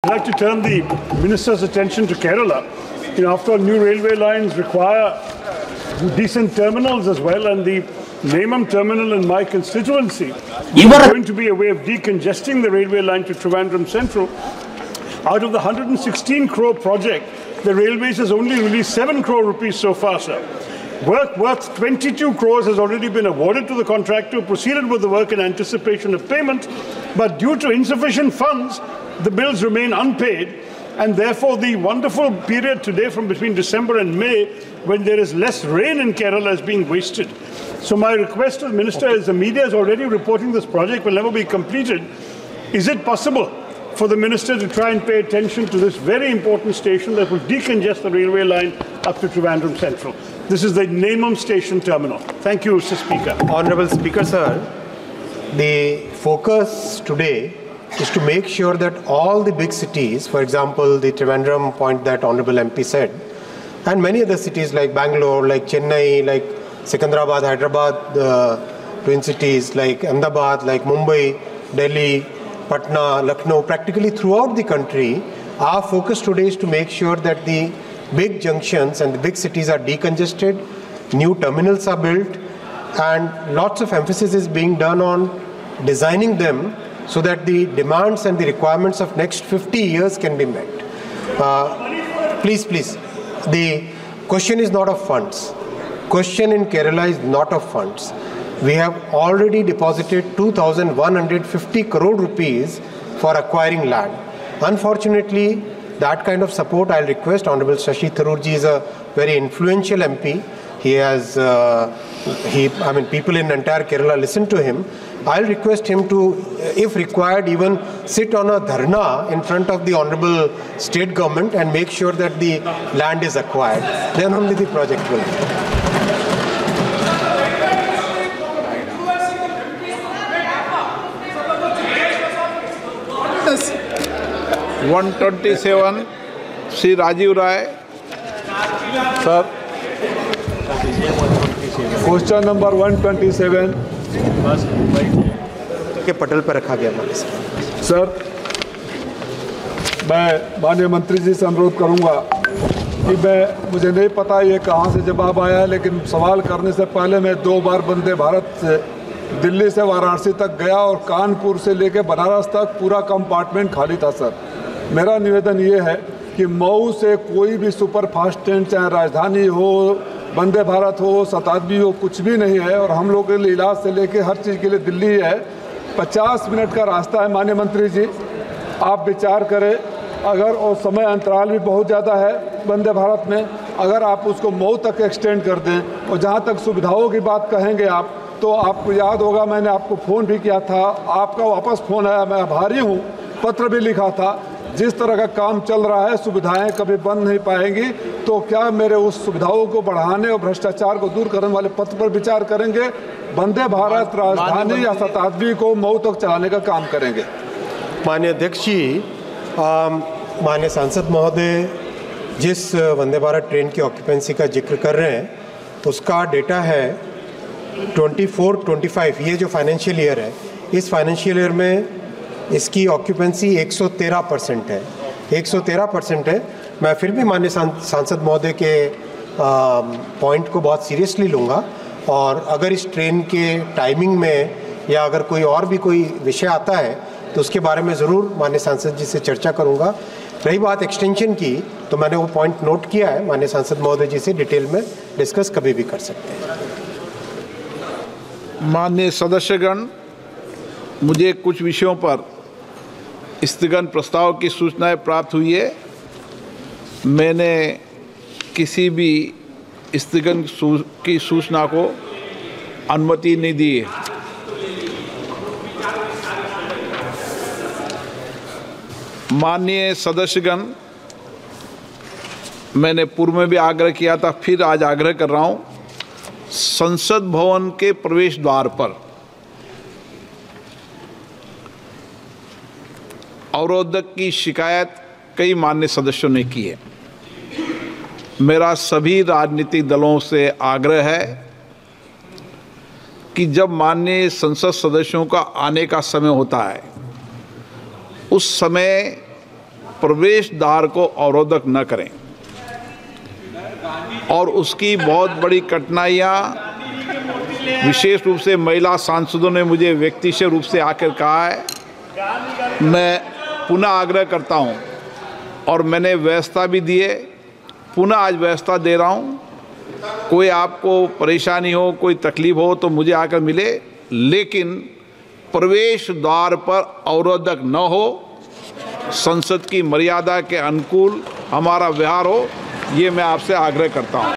I'd like to turn the Minister's attention to Kerala. After all, new railway lines require decent terminals as well, and the Nemam terminal in my constituency is going to be a way of decongesting the railway line to Trivandrum Central. Out of the 116 crore project, the Railways has only released 7 crore rupees so far, sir. Work worth 22 crores has already been awarded to the contractor who proceeded with the work in anticipation of payment, but due to insufficient funds, the bills remain unpaid, and therefore the wonderful period today from between December and May, when there is less rain in Kerala, is being wasted. So my request to the Minister is, the media is already reporting this project will never be completed. Is it possible for the Minister to try and pay attention to this very important station that will decongest the railway line up to Trivandrum Central? This is the Nemam Station Terminal. Thank you, Mr. Speaker. Honourable Speaker, sir, the focus today is to make sure that all the big cities, for example, the Trivandrum point that Honourable MP said, and many other cities like Bangalore, like Chennai, like Secunderabad, Hyderabad, twin cities, like Ahmedabad, like Mumbai, Delhi, Patna, Lucknow, practically throughout the country, our focus today is to make sure that the big junctions and the big cities are decongested, new terminals are built, and lots of emphasis is being done on designing them so that the demands and the requirements of next 50 years can be met. Please, the question is not of funds. Question in Kerala is not of funds. We have already deposited 2,150 crore rupees for acquiring land. Unfortunately, that kind of support, I'll request. Honorable Shashi Tharoor ji is a very influential MP. He has, people in entire Kerala listen to him. I'll request him to, if required, even sit on a dharna in front of the Honorable State Government and make sure that the land is acquired. Then only the project will be. 127, Sri Rajiv Rai. Sir. Question number 127. के पटल पर रखा गया sir, मैं माननीय मंत्री जी से अनुरोध करूंगा कि मुझे नहीं पता ये कहाँ से जवाब आया है, लेकिन सवाल करने से पहले मैं 2 बार वंदे भारत से दिल्ली से वाराणसी तक गया और कानपुर से लेकर बनारस तक पूरा कंपार्टमेंट खाली था। सर, मेरा निवेदन ये है कि मऊ से कोई भी सुपर फास्ट ट्रेन, चाहे राजधानी हो, वंदे भारत हो, शताब्दी हो, कुछ भी नहीं है, और हम लोग के लिए इलाज से लेके हर चीज़ के लिए दिल्ली है। 50 मिनट का रास्ता है। माननीय मंत्री जी, आप विचार करें, अगर और समय अंतराल भी बहुत ज़्यादा है वंदे भारत में, अगर आप उसको मऊ तक एक्सटेंड कर दें, और जहाँ तक सुविधाओं की बात कहेंगे आप, तो आपको याद होगा मैंने आपको फ़ोन भी किया था, आपका वापस फ़ोन आया, मैं आभारी हूँ, पत्र भी लिखा था। जिस तरह का काम चल रहा है, सुविधाएं कभी बंद नहीं पाएंगी, तो क्या मेरे उस सुविधाओं को बढ़ाने और भ्रष्टाचार को दूर करने वाले पत्र पर विचार करेंगे? वंदे भारत राजधानी या शताब्दी को मऊ तक चलाने का काम करेंगे? माननीय अध्यक्ष जी, माननीय सांसद महोदय जिस वंदे भारत ट्रेन की ऑक्यूपेंसी का जिक्र कर रहे हैं, उसका डेटा है 24-25, ये जो फाइनेंशियल ईयर है, इस फाइनेंशियल ईयर में इसकी ऑक्यूपेंसी 113% है। 113% है। मैं फिर भी माननीय सांसद महोदय के पॉइंट को बहुत सीरियसली लूँगा, और अगर इस ट्रेन के टाइमिंग में या अगर कोई और भी कोई विषय आता है तो उसके बारे में ज़रूर माननीय सांसद जी से चर्चा करूँगा। रही बात एक्सटेंशन की, तो मैंने वो पॉइंट नोट किया है, माननीय सांसद महोदय जी से डिटेल में डिस्कस कभी भी कर सकते हैं। माननीय सदस्यगण, मुझे कुछ विषयों पर स्थगन प्रस्ताव की सूचनाएं प्राप्त हुई है। मैंने किसी भी स्थगन की सूचना को अनुमति नहीं दी है। माननीय सदस्यगण, मैंने पूर्व में भी आग्रह किया था, फिर आज आग्रह कर रहा हूँ। संसद भवन के प्रवेश द्वार पर अवरोधक की शिकायत कई मान्य सदस्यों ने की है। मेरा सभी राजनीतिक दलों से आग्रह है कि जब माननीय संसद सदस्यों का आने का समय होता है, उस समय प्रवेश द्वार को अवरोधक न करें। और उसकी बहुत बड़ी कठिनाइयाँ विशेष रूप से महिला सांसदों ने मुझे व्यक्तिगत रूप से आकर कहा है। मैं पुनः आग्रह करता हूँ और मैंने व्यवस्था भी दी है, पुनः आज व्यवस्था दे रहा हूँ। कोई आपको परेशानी हो, कोई तकलीफ हो तो मुझे आकर मिले, लेकिन प्रवेश द्वार पर अवरोधक न हो, संसद की मर्यादा के अनुकूल हमारा व्यवहार हो, ये मैं आपसे आग्रह करता हूँ।